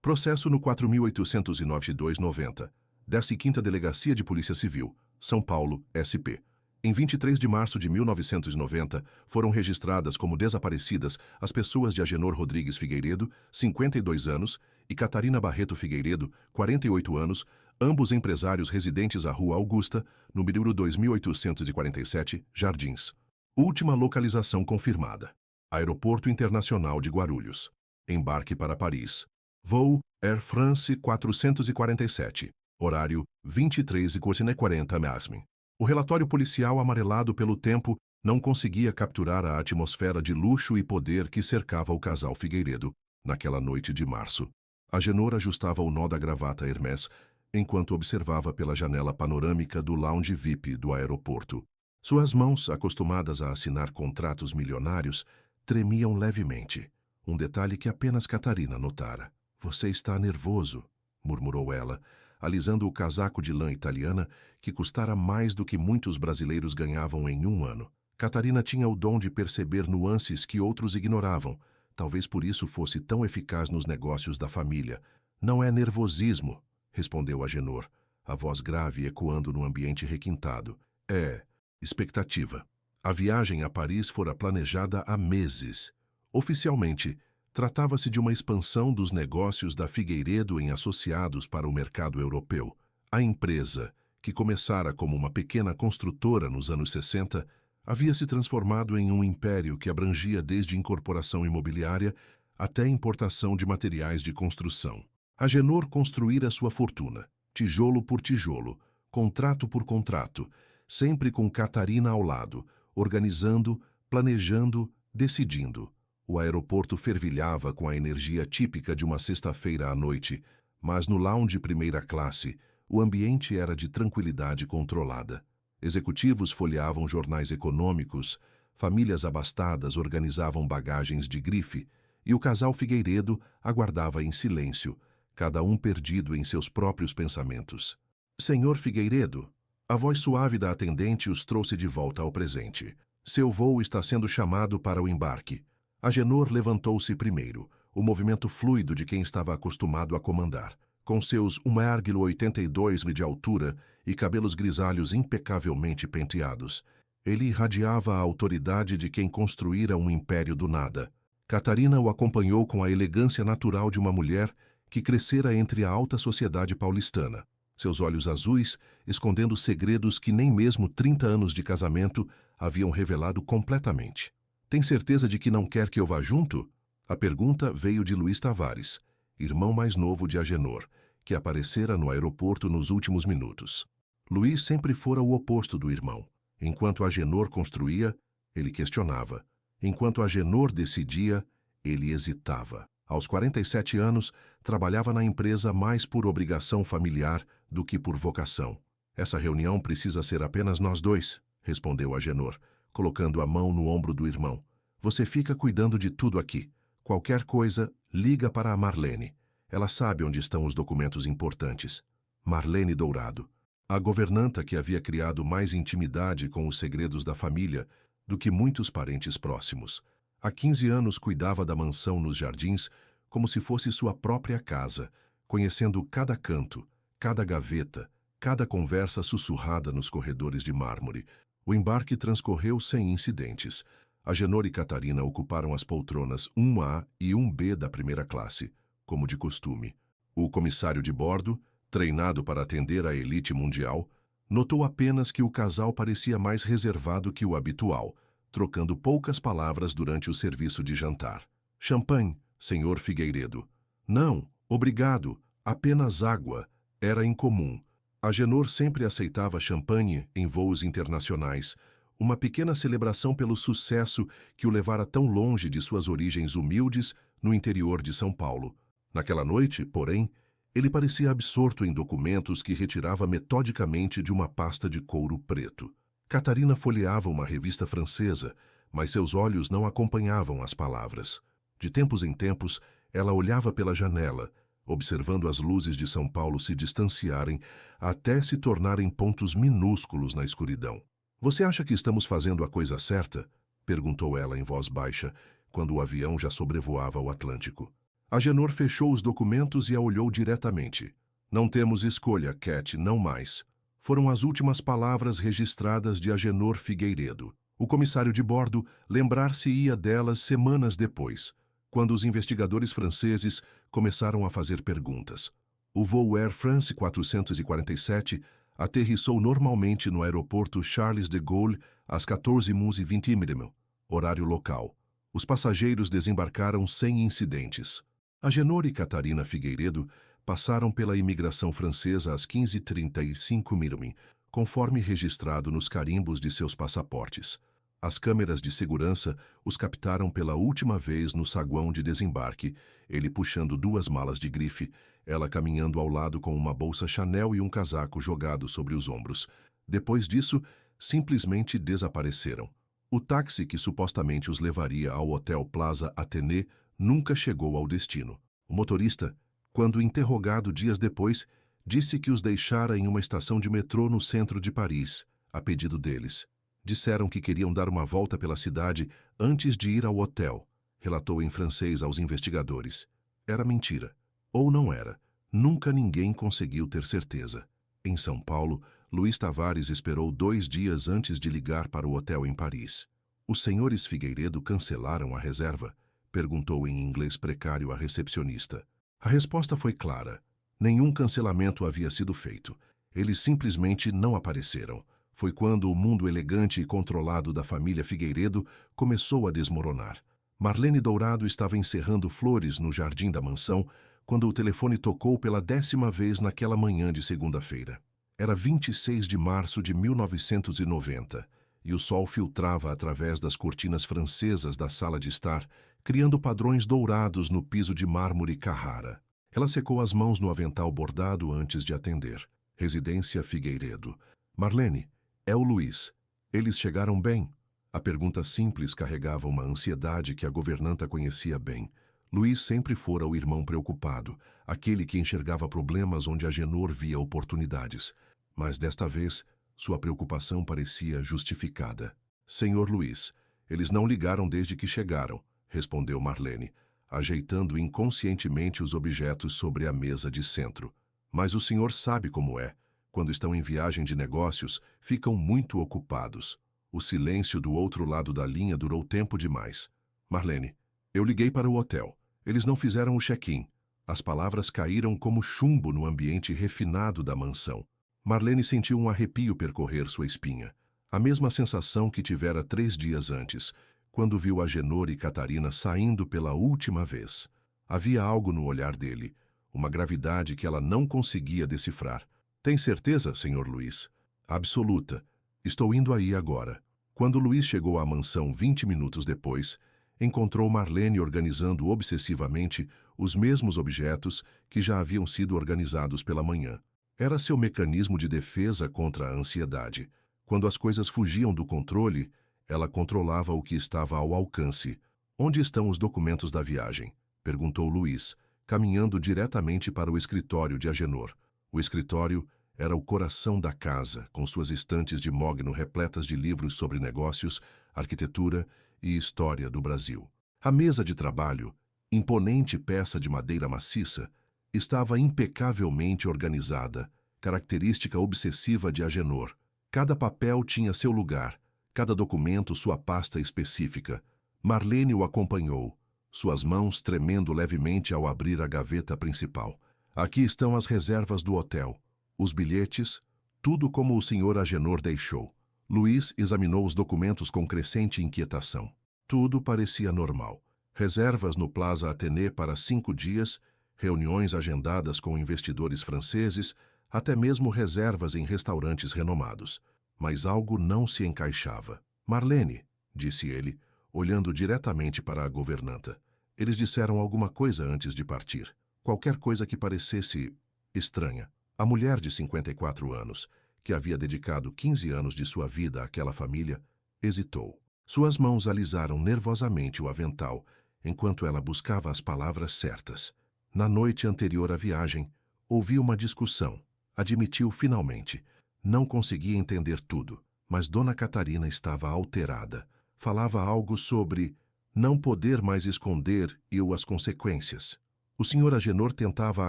Processo no 4.809-290, 15ª Delegacia de Polícia Civil, São Paulo, SP. Em 23 de março de 1990, foram registradas como desaparecidas as pessoas de Agenor Rodrigues Figueiredo, 52 anos, e Catarina Barreto Figueiredo, 48 anos, ambos empresários residentes à Rua Augusta, número 2847, Jardins. Última localização confirmada: Aeroporto Internacional de Guarulhos. Embarque para Paris. Voo Air France 447. Horário 23h40 mesmo. O relatório policial, amarelado pelo tempo, não conseguia capturar a atmosfera de luxo e poder que cercava o casal Figueiredo naquela noite de março. Agenor ajustava o nó da gravata Hermès enquanto observava pela janela panorâmica do lounge VIP do aeroporto. Suas mãos, acostumadas a assinar contratos milionários, tremiam levemente. Um detalhe que apenas Catarina notara. "Você está nervoso", murmurou ela, alisando o casaco de lã italiana que custara mais do que muitos brasileiros ganhavam em um ano. Catarina tinha o dom de perceber nuances que outros ignoravam. Talvez por isso fosse tão eficaz nos negócios da família. "Não é nervosismo", respondeu Agenor, a voz grave ecoando no ambiente requintado. "É expectativa. A viagem a Paris fora planejada há meses. Oficialmente, tratava-se de uma expansão dos negócios da Figueiredo em associados para o mercado europeu. A empresa, que começara como uma pequena construtora nos anos 60, havia se transformado em um império que abrangia desde incorporação imobiliária até importação de materiais de construção. Agenor construíra sua fortuna, tijolo por tijolo, contrato por contrato, sempre com Catarina ao lado, organizando, planejando, decidindo. O aeroporto fervilhava com a energia típica de uma sexta-feira à noite, mas no lounge primeira classe, o ambiente era de tranquilidade controlada. Executivos folheavam jornais econômicos, famílias abastadas organizavam bagagens de grife, e o casal Figueiredo aguardava em silêncio, cada um perdido em seus próprios pensamentos. "Senhor Figueiredo", a voz suave da atendente os trouxe de volta ao presente. "Seu voo está sendo chamado para o embarque." Agenor levantou-se primeiro, o movimento fluido de quem estava acostumado a comandar. Com seus 1,82 m de altura e cabelos grisalhos impecavelmente penteados, ele irradiava a autoridade de quem construíra um império do nada. Catarina o acompanhou com a elegância natural de uma mulher que crescera entre a alta sociedade paulistana. Seus olhos azuis, escondendo segredos que nem mesmo 30 anos de casamento haviam revelado completamente. "Tem certeza de que não quer que eu vá junto?" A pergunta veio de Luiz Tavares, irmão mais novo de Agenor, que aparecera no aeroporto nos últimos minutos. Luiz sempre fora o oposto do irmão. Enquanto Agenor construía, ele questionava. Enquanto Agenor decidia, ele hesitava. Aos 47 anos, trabalhava na empresa mais por obrigação familiar do que por vocação. "Essa reunião precisa ser apenas nós dois", respondeu Agenor, colocando a mão no ombro do irmão. "Você fica cuidando de tudo aqui. Qualquer coisa, liga para a Marlene. Ela sabe onde estão os documentos importantes." Marlene Dourado, a governanta que havia criado mais intimidade com os segredos da família do que muitos parentes próximos. Há 15 anos cuidava da mansão nos Jardins como se fosse sua própria casa, conhecendo cada canto, cada gaveta, cada conversa sussurrada nos corredores de mármore. O embarque transcorreu sem incidentes. Agenor e Catarina ocuparam as poltronas 1A e 1B da primeira classe, como de costume. O comissário de bordo, treinado para atender à elite mundial, notou apenas que o casal parecia mais reservado que o habitual, trocando poucas palavras durante o serviço de jantar. "Champanhe, senhor Figueiredo." "Não, obrigado, apenas água." Era incomum. Agenor sempre aceitava champanhe em voos internacionais, uma pequena celebração pelo sucesso que o levara tão longe de suas origens humildes no interior de São Paulo. Naquela noite, porém, ele parecia absorto em documentos que retirava metodicamente de uma pasta de couro preto. Catarina folheava uma revista francesa, mas seus olhos não acompanhavam as palavras. De tempos em tempos, ela olhava pela janela, observando as luzes de São Paulo se distanciarem até se tornarem pontos minúsculos na escuridão. "Você acha que estamos fazendo a coisa certa?" perguntou ela em voz baixa, quando o avião já sobrevoava o Atlântico. Agenor fechou os documentos e a olhou diretamente. Não temos escolha, Cat, não mais. Foram as últimas palavras registradas de Agenor Figueiredo. O comissário de bordo lembrar-se-ia delas semanas depois, quando os investigadores franceses começaram a fazer perguntas. O voo Air France 447 aterrissou normalmente no aeroporto Charles de Gaulle às 14h20, horário local. Os passageiros desembarcaram sem incidentes. Agenor e Catarina Figueiredo passaram pela imigração francesa às 15h35, conforme registrado nos carimbos de seus passaportes. As câmeras de segurança os captaram pela última vez no saguão de desembarque, ele puxando 2 malas de grife, ela caminhando ao lado com uma bolsa Chanel e um casaco jogado sobre os ombros. Depois disso, simplesmente desapareceram. O táxi que supostamente os levaria ao Hotel Plaza Athénée nunca chegou ao destino. O motorista, quando interrogado dias depois, disse que os deixara em uma estação de metrô no centro de Paris, a pedido deles. Disseram que queriam dar uma volta pela cidade antes de ir ao hotel, relatou em francês aos investigadores. Era mentira. Ou não era. Nunca ninguém conseguiu ter certeza. Em São Paulo, Luiz Tavares esperou 2 dias antes de ligar para o hotel em Paris. Os senhores Figueiredo cancelaram a reserva? Perguntou em inglês precário a recepcionista. A resposta foi clara. Nenhum cancelamento havia sido feito. Eles simplesmente não apareceram. Foi quando o mundo elegante e controlado da família Figueiredo começou a desmoronar. Marlene Dourado estava encerrando flores no jardim da mansão quando o telefone tocou pela 10ª vez naquela manhã de segunda-feira. Era 26 de março de 1990 e o sol filtrava através das cortinas francesas da sala de estar, criando padrões dourados no piso de mármore Carrara. Ela secou as mãos no avental bordado antes de atender. Residência Figueiredo. Marlene, é o Luiz. Eles chegaram bem? A pergunta simples carregava uma ansiedade que a governanta conhecia bem. Luiz sempre fora o irmão preocupado, aquele que enxergava problemas onde Agenor via oportunidades. Mas desta vez, sua preocupação parecia justificada. Senhor Luiz, eles não ligaram desde que chegaram, respondeu Marlene, ajeitando inconscientemente os objetos sobre a mesa de centro. Mas o senhor sabe como é. Quando estão em viagem de negócios, ficam muito ocupados. O silêncio do outro lado da linha durou tempo demais. Marlene, eu liguei para o hotel. Eles não fizeram o check-in. As palavras caíram como chumbo no ambiente refinado da mansão. Marlene sentiu um arrepio percorrer sua espinha. A mesma sensação que tivera 3 dias antes, quando viu Agenor e Catarina saindo pela última vez. Havia algo no olhar dele, uma gravidade que ela não conseguia decifrar. Tem certeza, senhor Luiz? Absoluta. Estou indo aí agora. Quando Luiz chegou à mansão 20 minutos depois, encontrou Marlene organizando obsessivamente os mesmos objetos que já haviam sido organizados pela manhã. Era seu mecanismo de defesa contra a ansiedade. Quando as coisas fugiam do controle, ela controlava o que estava ao alcance. Onde estão os documentos da viagem? Perguntou Luiz, caminhando diretamente para o escritório de Agenor. O escritório era o coração da casa, com suas estantes de mogno repletas de livros sobre negócios, arquitetura e história do Brasil. A mesa de trabalho, imponente peça de madeira maciça, estava impecavelmente organizada, característica obsessiva de Agenor. Cada papel tinha seu lugar, cada documento sua pasta específica. Marlene o acompanhou, suas mãos tremendo levemente ao abrir a gaveta principal. Aqui estão as reservas do hotel, os bilhetes, tudo como o senhor Agenor deixou. Luiz examinou os documentos com crescente inquietação. Tudo parecia normal. Reservas no Plaza Athénée para 5 dias, reuniões agendadas com investidores franceses, até mesmo reservas em restaurantes renomados. Mas algo não se encaixava. Marlene, disse ele, olhando diretamente para a governanta. Eles disseram alguma coisa antes de partir. Qualquer coisa que parecesse estranha. A mulher de 54 anos, que havia dedicado 15 anos de sua vida àquela família, hesitou. Suas mãos alisaram nervosamente o avental, enquanto ela buscava as palavras certas. Na noite anterior à viagem, ouviu uma discussão. Admitiu finalmente. Não conseguia entender tudo, mas Dona Catarina estava alterada. Falava algo sobre não poder mais esconder e as consequências. O Sr. Agenor tentava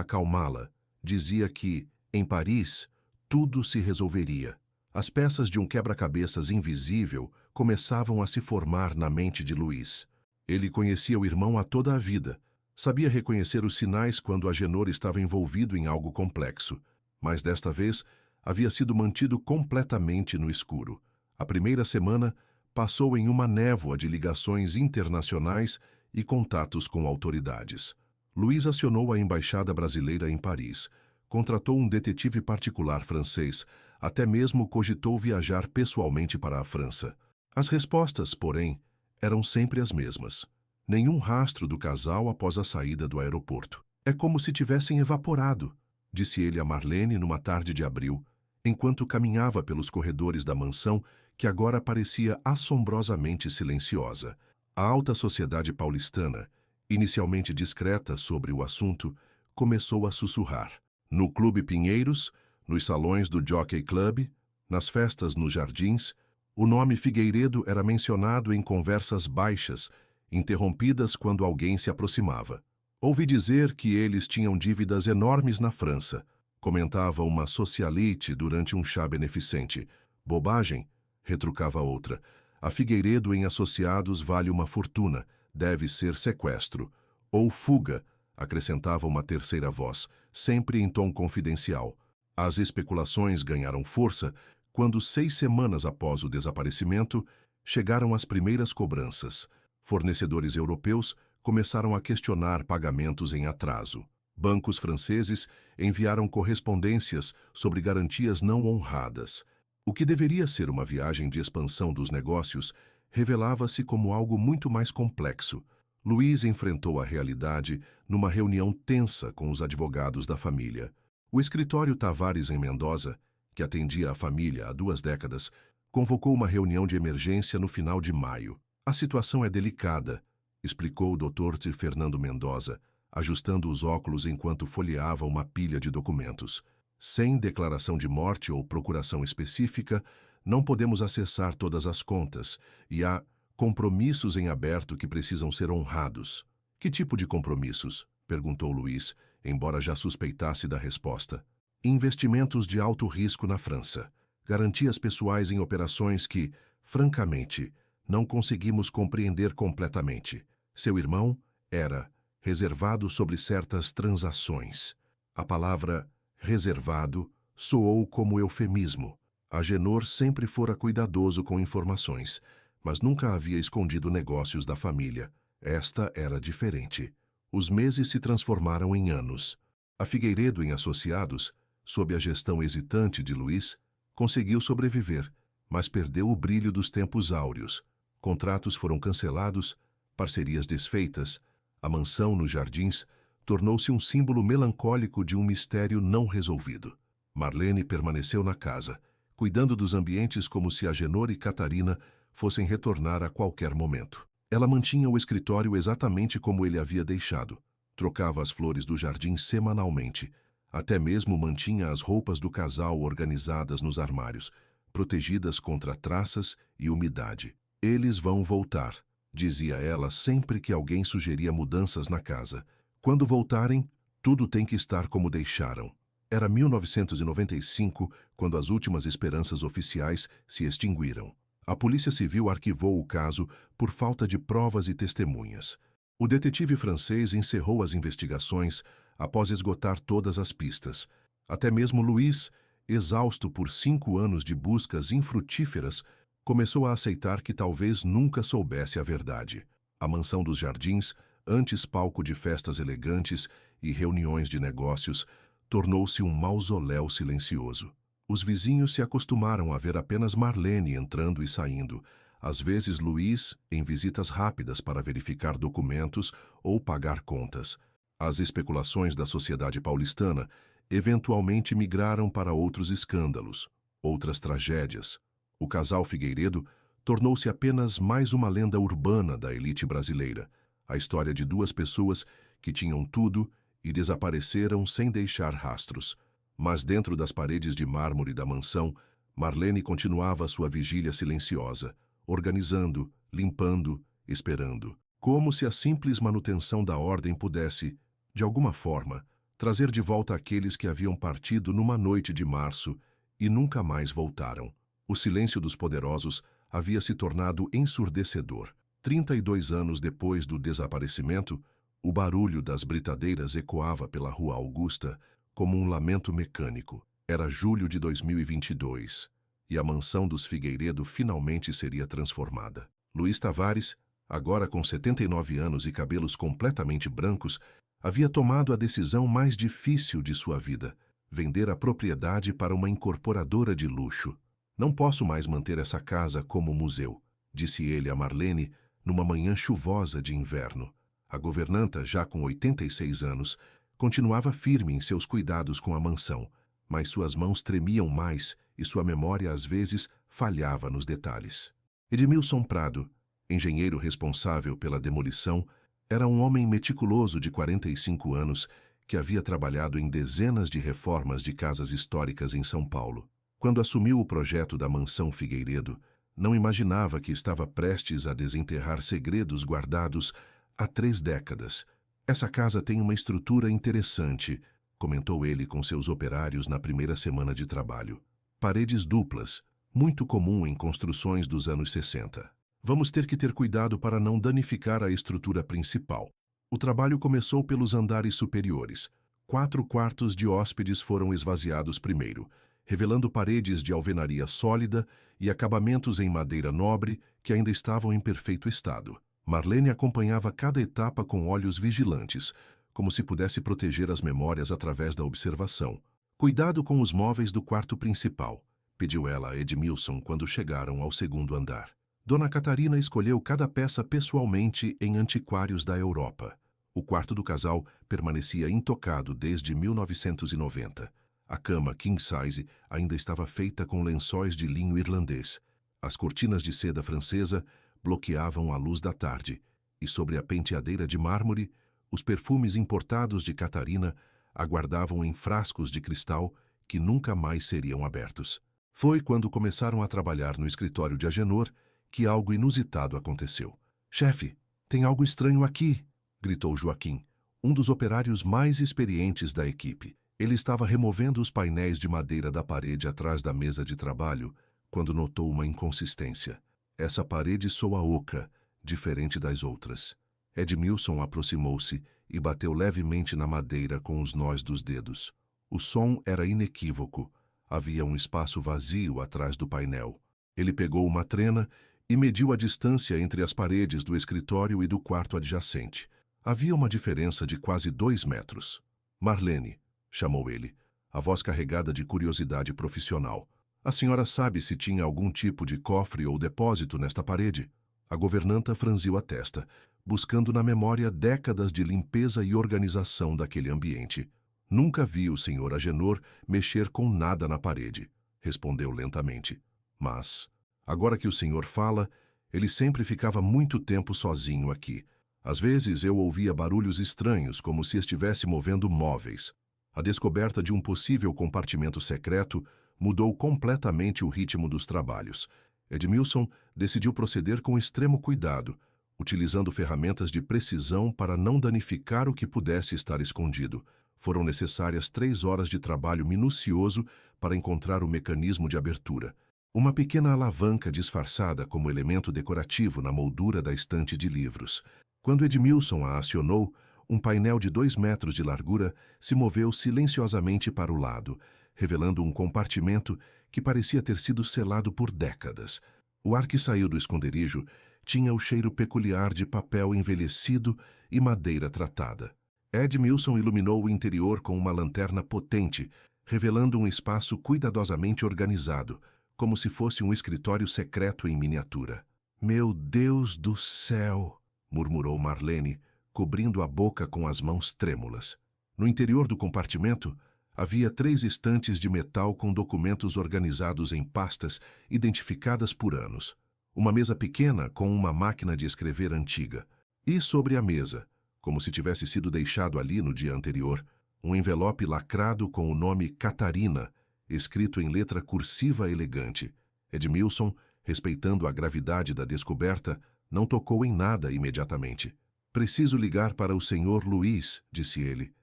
acalmá-la. Dizia que, em Paris, tudo se resolveria. As peças de um quebra-cabeças invisível começavam a se formar na mente de Luiz. Ele conhecia o irmão há toda a vida. Sabia reconhecer os sinais quando Agenor estava envolvido em algo complexo. Mas desta vez, havia sido mantido completamente no escuro. A primeira semana passou em uma névoa de ligações internacionais e contatos com autoridades. Luiz acionou a embaixada brasileira em Paris, contratou um detetive particular francês, até mesmo cogitou viajar pessoalmente para a França. As respostas, porém, eram sempre as mesmas. Nenhum rastro do casal após a saída do aeroporto. É como se tivessem evaporado, disse ele a Marlene numa tarde de abril, enquanto caminhava pelos corredores da mansão que agora parecia assombrosamente silenciosa. A alta sociedade paulistana, inicialmente discreta sobre o assunto, começou a sussurrar. No Clube Pinheiros, nos salões do Jockey Club, nas festas nos jardins, o nome Figueiredo era mencionado em conversas baixas, interrompidas quando alguém se aproximava. Ouvi dizer que eles tinham dívidas enormes na França, comentava uma socialite durante um chá beneficente. Bobagem, retrucava outra. A Figueiredo em associados vale uma fortuna, deve ser sequestro. Ou fuga, acrescentava uma terceira voz, sempre em tom confidencial. As especulações ganharam força quando, 6 semanas após o desaparecimento, chegaram as primeiras cobranças. Fornecedores europeus começaram a questionar pagamentos em atraso. Bancos franceses enviaram correspondências sobre garantias não honradas. O que deveria ser uma viagem de expansão dos negócios revelava-se como algo muito mais complexo. Luiz enfrentou a realidade numa reunião tensa com os advogados da família. O escritório Tavares em Mendoza, que atendia a família há 2 décadas, convocou uma reunião de emergência no final de maio. A situação é delicada, explicou o Dr. Fernando Mendoza, ajustando os óculos enquanto folheava uma pilha de documentos. Sem declaração de morte ou procuração específica, não podemos acessar todas as contas e há compromissos em aberto que precisam ser honrados. Que tipo de compromissos? Perguntou Luiz, embora já suspeitasse da resposta. Investimentos de alto risco na França. Garantias pessoais em operações que, francamente, não conseguimos compreender completamente. Seu irmão era reservado sobre certas transações. A palavra reservado soou como eufemismo. Agenor sempre fora cuidadoso com informações, mas nunca havia escondido negócios da família. Esta era diferente. Os meses se transformaram em anos. A Figueiredo em Associados, sob a gestão hesitante de Luiz, conseguiu sobreviver, mas perdeu o brilho dos tempos áureos. Contratos foram cancelados, parcerias desfeitas, a mansão nos jardins tornou-se um símbolo melancólico de um mistério não resolvido. Marlene permaneceu na casa, cuidando dos ambientes como se Agenor e Catarina fossem retornar a qualquer momento. Ela mantinha o escritório exatamente como ele havia deixado. Trocava as flores do jardim semanalmente. Até mesmo mantinha as roupas do casal organizadas nos armários, protegidas contra traças e umidade. Eles vão voltar, dizia ela sempre que alguém sugeria mudanças na casa. Quando voltarem, tudo tem que estar como deixaram. Era 1995, quando as últimas esperanças oficiais se extinguiram. A Polícia Civil arquivou o caso por falta de provas e testemunhas. O detetive francês encerrou as investigações após esgotar todas as pistas. Até mesmo Luiz, exausto por 5 anos de buscas infrutíferas, começou a aceitar que talvez nunca soubesse a verdade. A mansão dos jardins, antes palco de festas elegantes e reuniões de negócios, tornou-se um mausoléu silencioso. Os vizinhos se acostumaram a ver apenas Marlene entrando e saindo, às vezes Luiz em visitas rápidas para verificar documentos ou pagar contas. As especulações da sociedade paulistana eventualmente migraram para outros escândalos, outras tragédias. O casal Figueiredo tornou-se apenas mais uma lenda urbana da elite brasileira, a história de 2 pessoas que tinham tudo e desapareceram sem deixar rastros. Mas dentro das paredes de mármore da mansão, Marlene continuava sua vigília silenciosa, organizando, limpando, esperando. Como se a simples manutenção da ordem pudesse, De alguma forma, trazer de volta aqueles que haviam partido numa noite de março e nunca mais voltaram. O silêncio dos poderosos havia se tornado ensurdecedor. 32 anos depois do desaparecimento, o barulho das britadeiras ecoava pela Rua Augusta como um lamento mecânico. Era julho de 2022 e a mansão dos Figueiredo finalmente seria transformada. Luiz Tavares, agora com 79 anos e cabelos completamente brancos, havia tomado a decisão mais difícil de sua vida: vender a propriedade para uma incorporadora de luxo. Não posso mais manter essa casa como museu, disse ele a Marlene numa manhã chuvosa de inverno. A governanta, já com 86 anos, continuava firme em seus cuidados com a mansão, mas suas mãos tremiam mais e sua memória às vezes falhava nos detalhes. Edmilson Prado, engenheiro responsável pela demolição, era um homem meticuloso de 45 anos que havia trabalhado em dezenas de reformas de casas históricas em São Paulo. Quando assumiu o projeto da Mansão Figueiredo, não imaginava que estava prestes a desenterrar segredos guardados há 3 décadas. Essa casa tem uma estrutura interessante, comentou ele com seus operários na primeira semana de trabalho. Paredes duplas, muito comum em construções dos anos 60. Vamos ter que ter cuidado para não danificar a estrutura principal. O trabalho começou pelos andares superiores. 4 quartos de hóspedes foram esvaziados primeiro, revelando paredes de alvenaria sólida e acabamentos em madeira nobre que ainda estavam em perfeito estado. Marlene acompanhava cada etapa com olhos vigilantes, como se pudesse proteger as memórias através da observação. Cuidado com os móveis do quarto principal, pediu ela a Edmilson quando chegaram ao 2º andar. Dona Catarina escolheu cada peça pessoalmente em antiquários da Europa. O quarto do casal permanecia intocado desde 1990. A cama king size ainda estava feita com lençóis de linho irlandês. As cortinas de seda francesa bloqueavam a luz da tarde, e sobre a penteadeira de mármore, os perfumes importados de Catarina aguardavam em frascos de cristal que nunca mais seriam abertos. Foi quando começaram a trabalhar no escritório de Agenor que algo inusitado aconteceu. «Chefe, tem algo estranho aqui!» gritou Joaquim, um dos operários mais experientes da equipe. Ele estava removendo os painéis de madeira da parede atrás da mesa de trabalho quando notou uma inconsistência. Essa parede soa oca, diferente das outras. Edmilson aproximou-se e bateu levemente na madeira com os nós dos dedos. O som era inequívoco. Havia um espaço vazio atrás do painel. Ele pegou uma trena e mediu a distância entre as paredes do escritório e do quarto adjacente. Havia uma diferença de quase 2 metros. «Marlene», chamou ele, a voz carregada de curiosidade profissional. «A senhora sabe se tinha algum tipo de cofre ou depósito nesta parede?» A governanta franziu a testa, buscando na memória décadas de limpeza e organização daquele ambiente. «Nunca vi o Sr. Agenor mexer com nada na parede», respondeu lentamente. «Mas, agora que o senhor fala, ele sempre ficava muito tempo sozinho aqui. Às vezes eu ouvia barulhos estranhos, como se estivesse movendo móveis. A descoberta de um possível compartimento secreto mudou completamente o ritmo dos trabalhos. Edmilson decidiu proceder com extremo cuidado, utilizando ferramentas de precisão para não danificar o que pudesse estar escondido. Foram necessárias 3 horas de trabalho minucioso para encontrar o mecanismo de abertura. Uma pequena alavanca disfarçada como elemento decorativo na moldura da estante de livros. Quando Edmilson a acionou, um painel de 2 metros de largura se moveu silenciosamente para o lado, revelando um compartimento que parecia ter sido selado por décadas. O ar que saiu do esconderijo tinha o cheiro peculiar de papel envelhecido e madeira tratada. Edmilson iluminou o interior com uma lanterna potente, revelando um espaço cuidadosamente organizado, como se fosse um escritório secreto em miniatura. «Meu Deus do céu!» murmurou Marlene, cobrindo a boca com as mãos trêmulas. No interior do compartimento, havia 3 estantes de metal com documentos organizados em pastas identificadas por anos. Uma mesa pequena com uma máquina de escrever antiga. E sobre a mesa, como se tivesse sido deixado ali no dia anterior, um envelope lacrado com o nome Catarina, escrito em letra cursiva elegante. Edmilson, respeitando a gravidade da descoberta, não tocou em nada imediatamente. Preciso ligar para o Sr. Luiz, disse ele.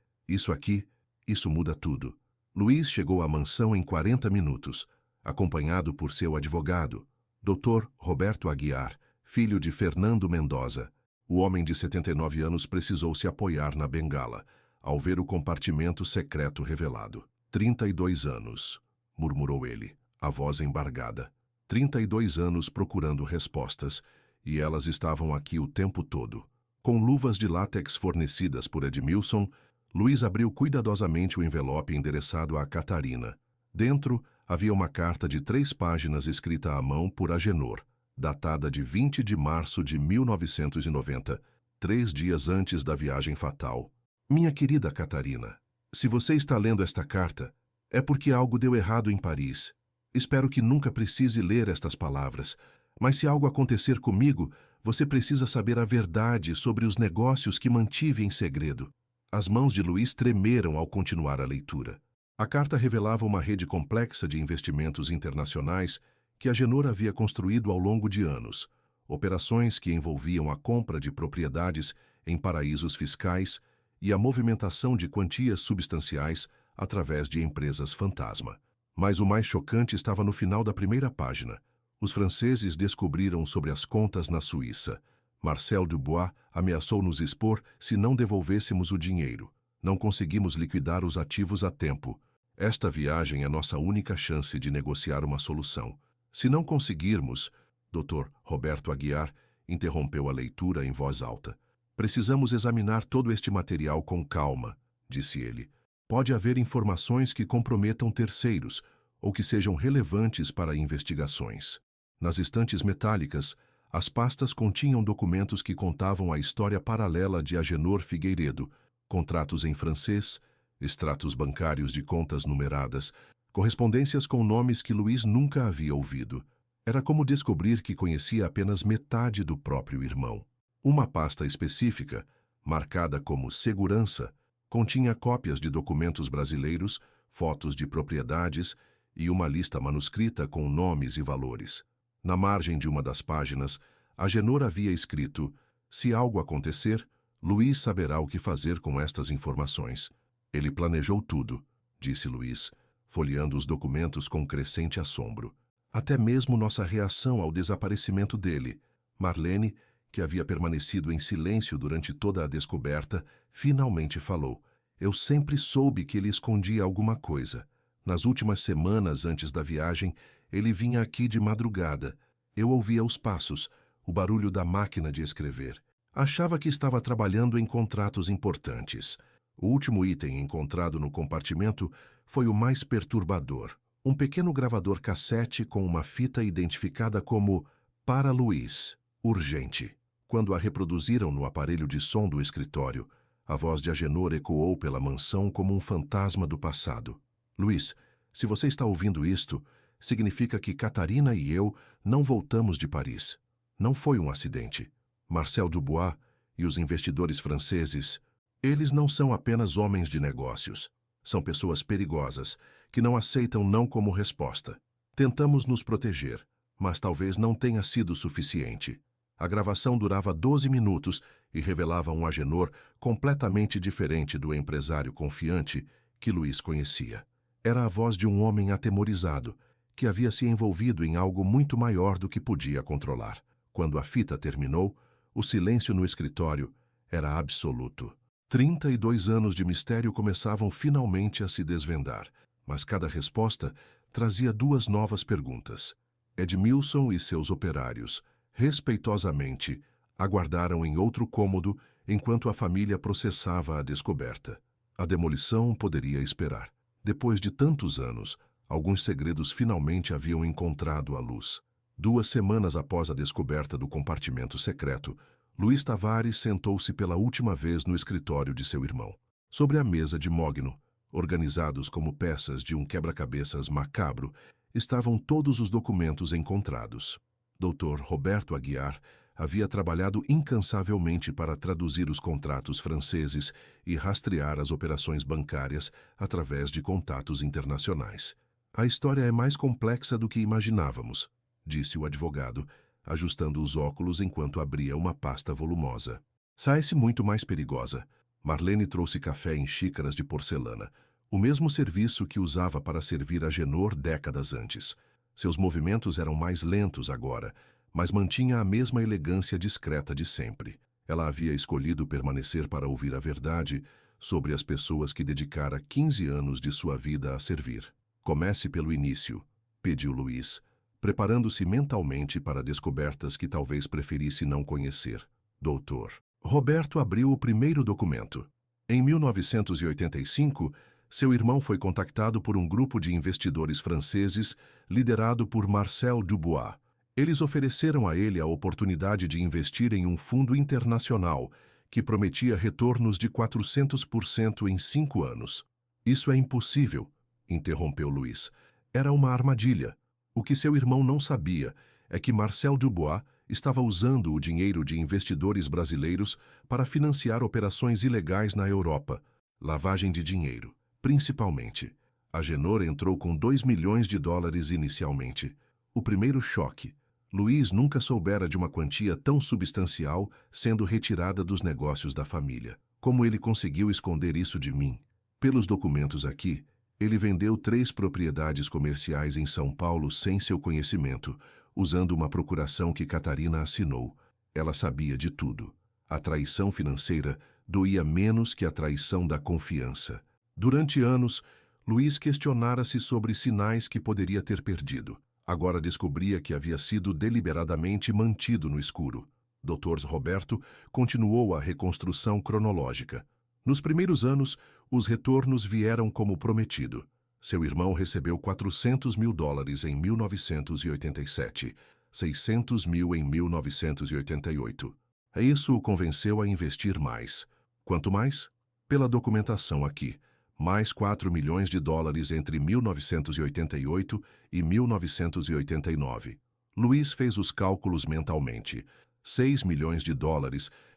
Isso muda tudo. Luiz chegou à mansão em 40 minutos, acompanhado por seu advogado, Dr. Roberto Aguiar, filho de Fernando Mendoza. O homem de 79 anos precisou se apoiar na bengala, ao ver o compartimento secreto revelado. 32 anos, murmurou ele, a voz embargada. 32 anos procurando respostas, e elas estavam aqui o tempo todo. Com luvas de látex fornecidas por Edmilson, Luiz abriu cuidadosamente o envelope endereçado a Catarina. Dentro havia uma carta de 3 páginas escrita à mão por Agenor, datada de 20 de março de 1990, 3 dias antes da viagem fatal. Minha querida Catarina, se você está lendo esta carta, é porque algo deu errado em Paris. Espero que nunca precise ler estas palavras, mas se algo acontecer comigo, você precisa saber a verdade sobre os negócios que mantive em segredo. As mãos de Luiz tremeram ao continuar a leitura. A carta revelava uma rede complexa de investimentos internacionais que Agenor havia construído ao longo de anos, operações que envolviam a compra de propriedades em paraísos fiscais e a movimentação de quantias substanciais através de empresas fantasma. Mas o mais chocante estava no final da primeira página. Os franceses descobriram sobre as contas na Suíça. Marcel Dubois ameaçou nos expor se não devolvêssemos o dinheiro. Não conseguimos liquidar os ativos a tempo. Esta viagem é nossa única chance de negociar uma solução. Se não conseguirmos, Dr. Roberto Aguiar interrompeu a leitura em voz alta. Precisamos examinar todo este material com calma, disse ele. Pode haver informações que comprometam terceiros ou que sejam relevantes para investigações. Nas estantes metálicas, as pastas continham documentos que contavam a história paralela de Agenor Figueiredo, contratos em francês, extratos bancários de contas numeradas, correspondências com nomes que Luiz nunca havia ouvido. Era como descobrir que conhecia apenas metade do próprio irmão. Uma pasta específica, marcada como segurança, continha cópias de documentos brasileiros, fotos de propriedades e uma lista manuscrita com nomes e valores. Na margem de uma das páginas, Agenor havia escrito: se algo acontecer, Luiz saberá o que fazer com estas informações. Ele planejou tudo, disse Luiz, folheando os documentos com crescente assombro. Até mesmo nossa reação ao desaparecimento dele. Marlene, que havia permanecido em silêncio durante toda a descoberta, finalmente falou. Eu sempre soube que ele escondia alguma coisa. Nas últimas semanas antes da viagem, ele vinha aqui de madrugada. Eu ouvia os passos, o barulho da máquina de escrever. Achava que estava trabalhando em contratos importantes. O último item encontrado no compartimento foi o mais perturbador. Um pequeno gravador cassete com uma fita identificada como Para Luiz, urgente. Quando a reproduziram no aparelho de som do escritório, a voz de Agenor ecoou pela mansão como um fantasma do passado. Luiz, se você está ouvindo isto, significa que Catarina e eu não voltamos de Paris. Não foi um acidente. Marcel Dubois e os investidores franceses, eles não são apenas homens de negócios. São pessoas perigosas, que não aceitam não como resposta. Tentamos nos proteger, mas talvez não tenha sido suficiente. A gravação durava 12 minutos e revelava um Agenor completamente diferente do empresário confiante que Luiz conhecia. Era a voz de um homem atemorizado, que havia se envolvido em algo muito maior do que podia controlar. Quando a fita terminou, o silêncio no escritório era absoluto. 32 anos de mistério começavam finalmente a se desvendar, mas cada resposta trazia 2 novas perguntas. Edmilson e seus operários, respeitosamente, aguardaram em outro cômodo enquanto a família processava a descoberta. A demolição poderia esperar. Depois de tantos anos, alguns segredos finalmente haviam encontrado a luz. 2 semanas após a descoberta do compartimento secreto, Luiz Tavares sentou-se pela última vez no escritório de seu irmão. Sobre a mesa de mogno, organizados como peças de um quebra-cabeças macabro, estavam todos os documentos encontrados. Dr. Roberto Aguiar havia trabalhado incansavelmente para traduzir os contratos franceses e rastrear as operações bancárias através de contatos internacionais. A história é mais complexa do que imaginávamos, disse o advogado, ajustando os óculos enquanto abria uma pasta volumosa. Sai-se muito mais perigosa. Marlene trouxe café em xícaras de porcelana, o mesmo serviço que usava para servir a Genor décadas antes. Seus movimentos eram mais lentos agora, mas mantinha a mesma elegância discreta de sempre. Ela havia escolhido permanecer para ouvir a verdade sobre as pessoas que dedicara 15 anos de sua vida a servir. Comece pelo início, pediu Luiz, preparando-se mentalmente para descobertas que talvez preferisse não conhecer. Doutor. Roberto abriu o primeiro documento. Em 1985, seu irmão foi contactado por um grupo de investidores franceses liderado por Marcel Dubois. Eles ofereceram a ele a oportunidade de investir em um fundo internacional que prometia retornos de 400% em 5 anos. Isso é impossível, interrompeu Luiz. Era uma armadilha. O que seu irmão não sabia é que Marcel Dubois estava usando o dinheiro de investidores brasileiros para financiar operações ilegais na Europa, lavagem de dinheiro, principalmente. A Genor entrou com $2 milhões inicialmente. O primeiro choque. Luiz nunca soubera de uma quantia tão substancial sendo retirada dos negócios da família. Como ele conseguiu esconder isso de mim? Pelos documentos aqui, ele vendeu 3 propriedades comerciais em São Paulo sem seu conhecimento, usando uma procuração que Catarina assinou. Ela sabia de tudo. A traição financeira doía menos que a traição da confiança. Durante anos, Luiz questionara-se sobre sinais que poderia ter perdido. Agora descobria que havia sido deliberadamente mantido no escuro. Dr. Roberto continuou a reconstrução cronológica. Nos primeiros anos, os retornos vieram como prometido. Seu irmão recebeu $400 mil em 1987, 600 mil em 1988. Isso o convenceu a investir mais. Quanto mais? Pela documentação aqui, mais $4 milhões entre 1988 e 1989. Luiz fez os cálculos mentalmente. $6 milhões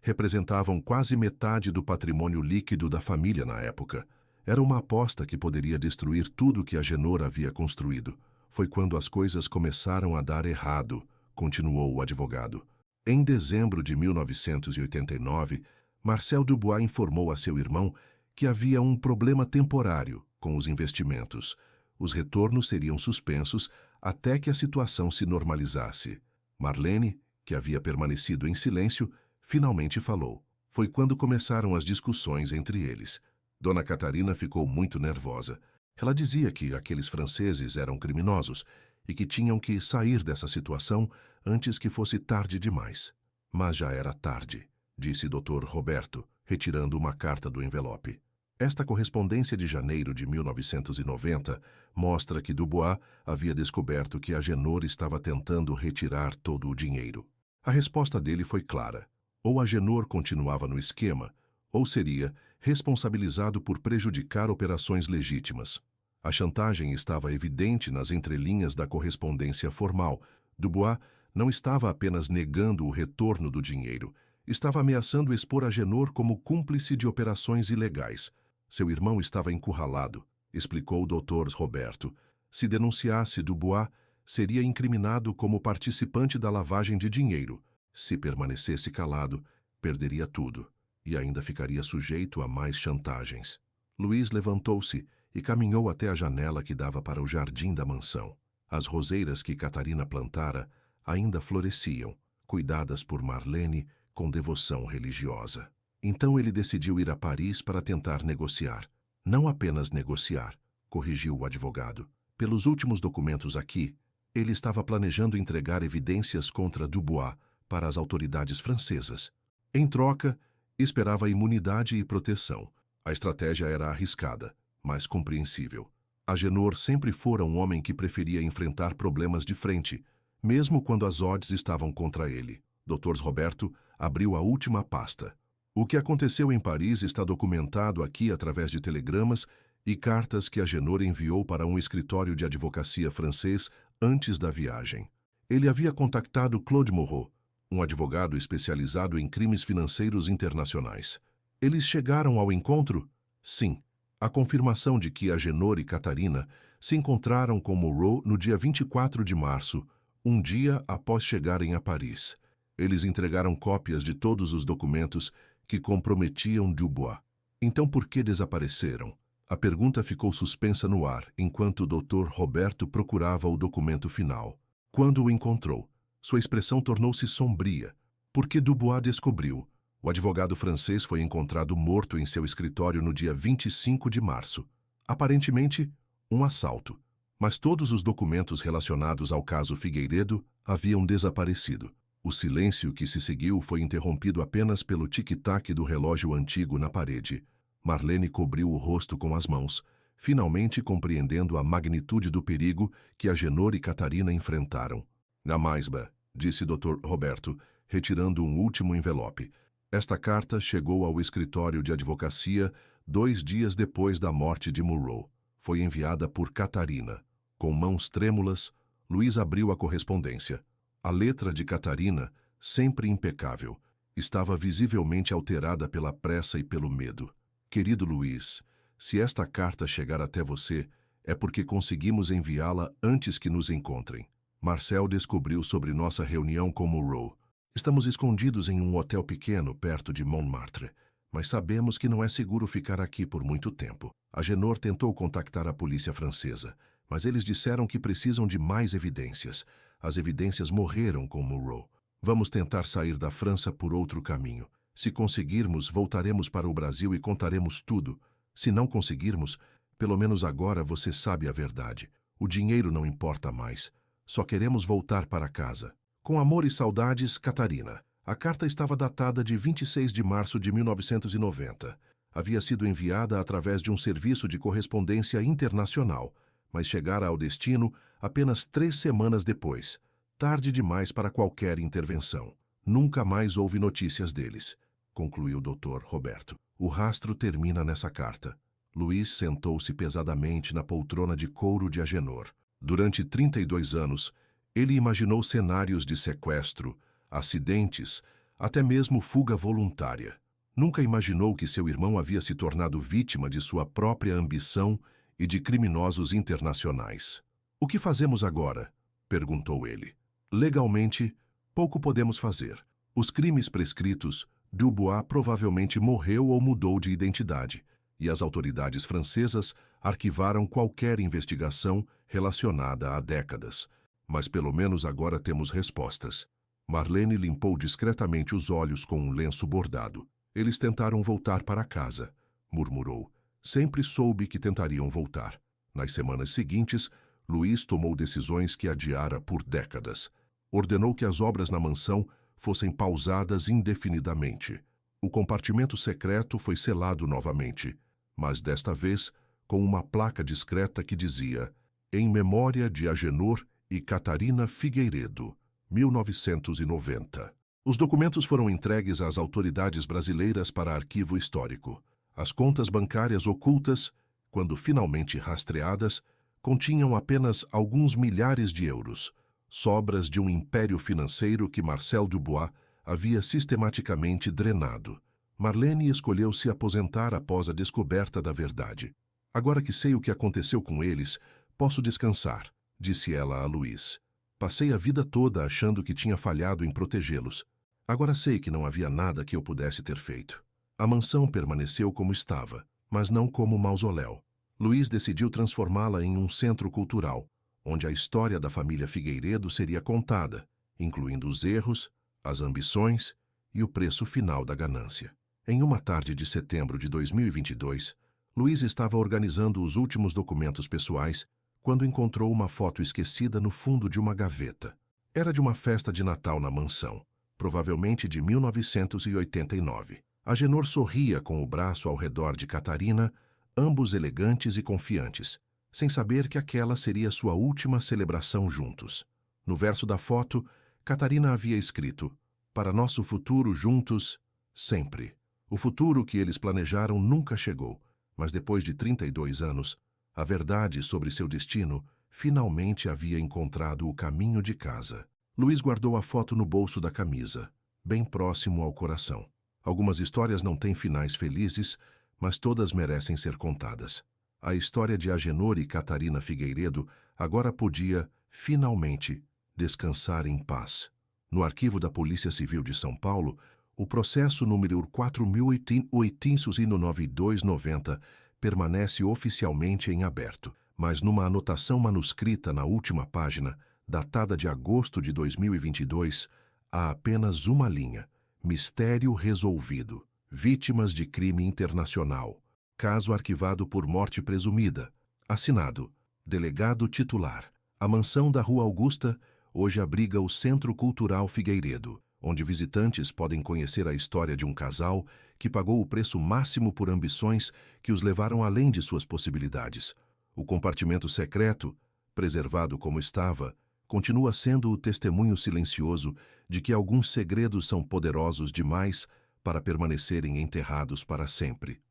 representavam quase metade do patrimônio líquido da família na época. Era uma aposta que poderia destruir tudo que a Genor havia construído. Foi quando as coisas começaram a dar errado, continuou o advogado. Em dezembro de 1989, Marcel Dubois informou a seu irmão que havia um problema temporário com os investimentos. Os retornos seriam suspensos até que a situação se normalizasse. Marlene, que havia permanecido em silêncio, finalmente falou. Foi quando começaram as discussões entre eles. Dona Catarina ficou muito nervosa. Ela dizia que aqueles franceses eram criminosos e que tinham que sair dessa situação antes que fosse tarde demais. Mas já era tarde, disse Dr. Roberto, retirando uma carta do envelope. Esta correspondência de janeiro de 1990 mostra que Dubois havia descoberto que a Genor estava tentando retirar todo o dinheiro. A resposta dele foi clara. Ou a Genor continuava no esquema, ou seria responsabilizado por prejudicar operações legítimas. A chantagem estava evidente nas entrelinhas da correspondência formal. Dubois não estava apenas negando o retorno do dinheiro, estava ameaçando expor a Genor como cúmplice de operações ilegais. Seu irmão estava encurralado, explicou o Dr. Roberto. Se denunciasse Dubois, seria incriminado como participante da lavagem de dinheiro. Se permanecesse calado, perderia tudo e ainda ficaria sujeito a mais chantagens. Luiz levantou-se e caminhou até a janela que dava para o jardim da mansão. As roseiras que Catarina plantara ainda floresciam, cuidadas por Marlene com devoção religiosa. Então ele decidiu ir a Paris para tentar negociar. Não apenas negociar, corrigiu o advogado. Pelos últimos documentos aqui, ele estava planejando entregar evidências contra Dubois para as autoridades francesas. Em troca, esperava imunidade e proteção. A estratégia era arriscada, mas compreensível. A Genor sempre fora um homem que preferia enfrentar problemas de frente, mesmo quando as odds estavam contra ele. Dr. Roberto abriu a última pasta. O que aconteceu em Paris está documentado aqui através de telegramas e cartas que a Genor enviou para um escritório de advocacia francês antes da viagem. Ele havia contactado Claude Moreau, um advogado especializado em crimes financeiros internacionais. Eles chegaram ao encontro? Sim. A confirmação de que a Genor e Catarina se encontraram com Moreau no dia 24 de março, um dia após chegarem a Paris. Eles entregaram cópias de todos os documentos que comprometiam Dubois. Então por que desapareceram? A pergunta ficou suspensa no ar enquanto o Dr. Roberto procurava o documento final. Quando o encontrou, sua expressão tornou-se sombria, porque Dubois descobriu. O advogado francês foi encontrado morto em seu escritório no dia 25 de março. Aparentemente, um assalto. Mas todos os documentos relacionados ao caso Figueiredo haviam desaparecido. O silêncio que se seguiu foi interrompido apenas pelo tic-tac do relógio antigo na parede. Marlene cobriu o rosto com as mãos, finalmente compreendendo a magnitude do perigo que Agenor e Catarina enfrentaram. "Namaisba", disse Dr. Roberto, retirando um último envelope. Esta carta chegou ao escritório de advocacia 2 dias depois da morte de Murrow. Foi enviada por Catarina. Com mãos trêmulas, Luiz abriu a correspondência. A letra de Catarina, sempre impecável, estava visivelmente alterada pela pressa e pelo medo. "Querido Luiz, se esta carta chegar até você, é porque conseguimos enviá-la antes que nos encontrem. Marcel descobriu sobre nossa reunião com Murrow. Estamos escondidos em um hotel pequeno perto de Montmartre, mas sabemos que não é seguro ficar aqui por muito tempo. Agenor tentou contactar a polícia francesa, mas eles disseram que precisam de mais evidências. As evidências morreram com Murrow. Vamos tentar sair da França por outro caminho. Se conseguirmos, voltaremos para o Brasil e contaremos tudo. Se não conseguirmos, pelo menos agora você sabe a verdade. O dinheiro não importa mais. Só queremos voltar para casa. Com amor e saudades, Catarina." A carta estava datada de 26 de março de 1990. Havia sido enviada através de um serviço de correspondência internacional, mas chegara ao destino apenas 3 semanas depois, tarde demais para qualquer intervenção. "Nunca mais houve notícias deles", concluiu o Dr. Roberto. "O rastro termina nessa carta." Luiz sentou-se pesadamente na poltrona de couro de Agenor. Durante 32 anos, ele imaginou cenários de sequestro, acidentes, até mesmo fuga voluntária. Nunca imaginou que seu irmão havia se tornado vítima de sua própria ambição e de criminosos internacionais. "O que fazemos agora?" perguntou ele. "Legalmente, pouco podemos fazer. Os crimes prescritos, Dubois provavelmente morreu ou mudou de identidade, e as autoridades francesas arquivaram qualquer investigação relacionada há décadas. Mas pelo menos agora temos respostas." Marlene limpou discretamente os olhos com um lenço bordado. "Eles tentaram voltar para casa", murmurou. "Sempre soube que tentariam voltar." Nas semanas seguintes, Luiz tomou decisões que adiara por décadas. Ordenou que as obras na mansão fossem pausadas indefinidamente. O compartimento secreto foi selado novamente, mas desta vez com uma placa discreta que dizia: "Em memória de Agenor e Catarina Figueiredo, 1990. Os documentos foram entregues às autoridades brasileiras para arquivo histórico. As contas bancárias ocultas, quando finalmente rastreadas, continham apenas alguns milhares de euros, sobras de um império financeiro que Marcel Dubois havia sistematicamente drenado. Marlene escolheu se aposentar após a descoberta da verdade. "Agora que sei o que aconteceu com eles, posso descansar", disse ela a Luiz. "Passei a vida toda achando que tinha falhado em protegê-los. Agora sei que não havia nada que eu pudesse ter feito." A mansão permaneceu como estava, mas não como mausoléu. Luiz decidiu transformá-la em um centro cultural, onde a história da família Figueiredo seria contada, incluindo os erros, as ambições e o preço final da ganância. Em uma tarde de setembro de 2022, Luiz estava organizando os últimos documentos pessoais quando encontrou uma foto esquecida no fundo de uma gaveta. Era de uma festa de Natal na mansão, provavelmente de 1989. Agenor sorria com o braço ao redor de Catarina, ambos elegantes e confiantes, sem saber que aquela seria sua última celebração juntos. No verso da foto, Catarina havia escrito: "Para nosso futuro juntos, sempre." O futuro que eles planejaram nunca chegou, mas depois de 32 anos, a verdade sobre seu destino finalmente havia encontrado o caminho de casa. Luiz guardou a foto no bolso da camisa, bem próximo ao coração. Algumas histórias não têm finais felizes, mas todas merecem ser contadas. A história de Agenor e Catarina Figueiredo agora podia, finalmente, descansar em paz. No arquivo da Polícia Civil de São Paulo, O processo número 4.89290 permanece oficialmente em aberto, mas numa anotação manuscrita na última página, datada de agosto de 2022, há apenas uma linha: mistério resolvido. Vítimas de crime internacional. Caso arquivado por morte presumida. Assinado: Delegado titular. A mansão da Rua Augusta hoje abriga o Centro Cultural Figueiredo, onde visitantes podem conhecer a história de um casal que pagou o preço máximo por ambições que os levaram além de suas possibilidades. O compartimento secreto, preservado como estava, continua sendo o testemunho silencioso de que alguns segredos são poderosos demais para permanecerem enterrados para sempre.